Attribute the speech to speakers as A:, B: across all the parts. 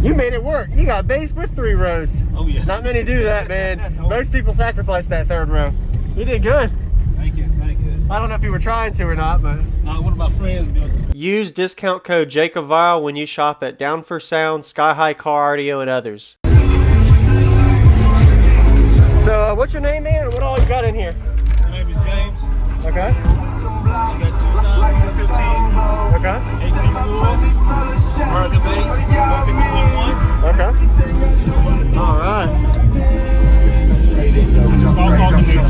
A: You made it work. You got bass with 3 rows.
B: Oh yeah.
A: Not many do that, man. Most people sacrifice that 3rd row. You did good.
B: Thank you, thank you.
A: I don't know if you were trying to or not, but...
B: One of my friends built it.
A: Use discount code JACOBVILE when you shop at Down for Sound, Sky High Car Audio, and others. So, what's your name, man, and what all you got in here?
B: My name is James.
A: Okay.
B: I got 2 sound 15.
A: Okay.
B: 834. American bass. 150.1.
A: Okay. All right.
B: Stock alternator.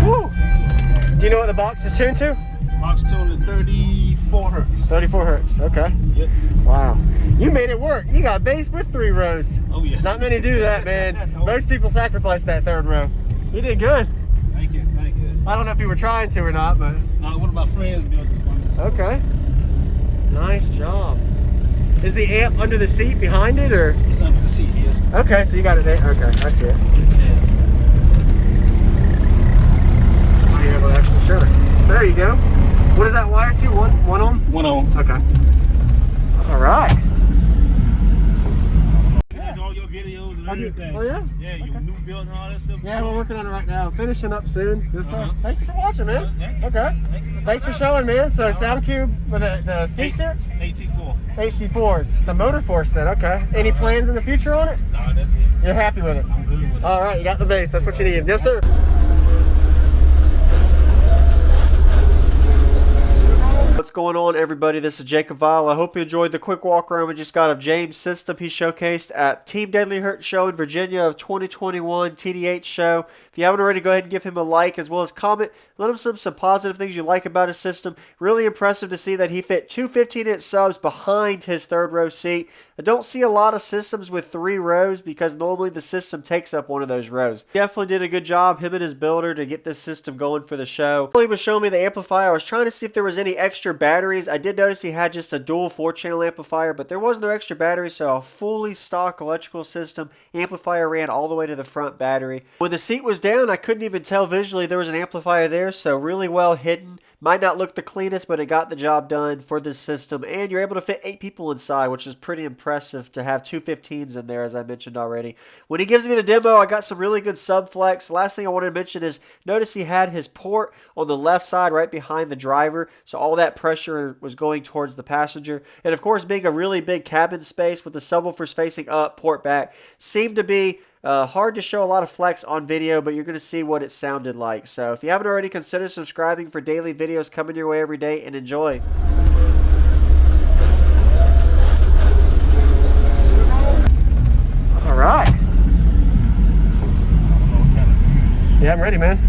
A: Woo! Do you know what the box is tuned to?
B: Box tuned to 34 hertz.
A: 34 hertz. Okay.
B: Yep.
A: Wow. You made it work. You got bass with 3 rows.
B: Oh yeah.
A: Not many do that, man. Most people sacrifice that 3rd row. You did good.
B: Thank you, thank you.
A: I don't know if you were trying to or not, but...
B: One of my friends built it for me.
A: Okay. Nice job. Is the amp under the seat behind it, or?
B: It's under the seat here.
A: Okay, so you got it there. Okay, I see it. Oh, you have an extra shirt. There you go. What is that wire to? One ohm?
B: 1 ohm.
A: Okay. All right.
B: All your videos and everything.
A: Oh yeah?
B: Yeah, your new build and all that stuff.
A: Yeah, we're working on it right now. Finishing up soon. Thanks for watching, man.
B: Thank you.
A: Okay. Thanks for showing, man. So SoundCube with the C-Series?
B: HT4.
A: HT4s. Some motor force then, okay. Any plans in the future on it?
B: No, that's it.
A: You're happy with it?
B: I'm good with it.
A: All right, you got the bass. That's what you need. Yes, sir. What's going on, everybody? This is Jacob Vile. I hope you enjoyed the quick walk around we just got of James' system he showcased at Team Deadly Hurt Show in Virginia of 2021 TDH show. If you haven't already, go ahead and give him a like as well as comment. Let him some positive things you like about his system. Really impressive to see that he fit 2 15-inch subs behind his 3rd row seat. I don't see a lot of systems with 3 rows because normally the system takes up one of those rows. Definitely did a good job, him and his builder, to get this system going for the show. He was showing me the amplifier. I was trying to see if there was any extra batteries. I did notice he had just a dual 4-channel amplifier, but there was no extra battery, so a fully stock electrical system. Amplifier ran all the way to the front battery. When the seat was down, I couldn't even tell visually there was an amplifier there, so really well hidden. Might not look the cleanest, but it got the job done for this system. And you're able to fit 8 people inside, which is pretty impressive to have 2 15s in there, as I mentioned already. When he gives me the demo, I got some really good subflex. Last thing I wanted to mention is, notice he had his port on the left side right behind the driver. So all that pressure was going towards the passenger. And of course, being a really big cabin space with the subwoofers facing up, port back, seemed to be hard to show a lot of flex on video, but you're going to see what it sounded like. So if you haven't already, consider subscribing for daily videos coming your way every day, and enjoy. All right. Yeah, I'm ready, man.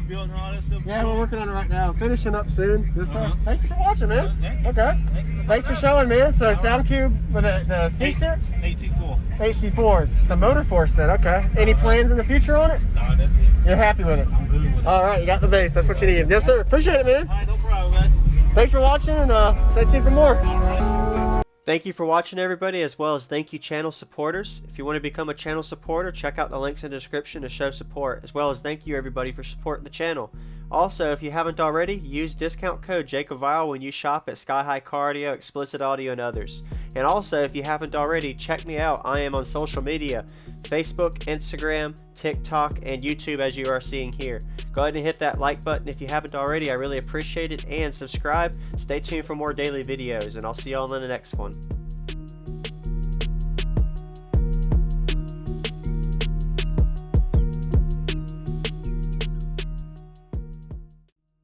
B: building all that stuff?
A: Yeah, we're working on it right now. Finishing up soon. Yes, sir.
B: Uh-huh.
A: Thanks for watching, man.
B: Thank you.
A: Okay.
B: Thank you.
A: Thanks for showing, man. So SoundCube with the C-Set?
B: HT4.
A: HT4s. Some motor force then, okay. Any plans in the future on it?
B: Nah, that's it.
A: You're happy with it?
B: I'm good with it.
A: All right, you got the bass. That's what you need. Yes, sir. Appreciate it, man.
B: All right, no problem, man.
A: Thanks for watching, and stay tuned for more.
B: All right.
A: Thank you for watching, everybody, as well as thank you, channel supporters. If you want to become a channel supporter, check out the links in the description to show support, as well as thank you, everybody, for supporting the channel. Also, if you haven't already, use discount code JakeOfVile when you shop at Sky High Cardio, Explicit Audio, and others. And also, if you haven't already, check me out. I am on social media, Facebook, Instagram, TikTok, and YouTube, as you are seeing here. Go ahead and hit that like button if you haven't already. I really appreciate it. And subscribe. Stay tuned for more daily videos, and I'll see y'all in the next one.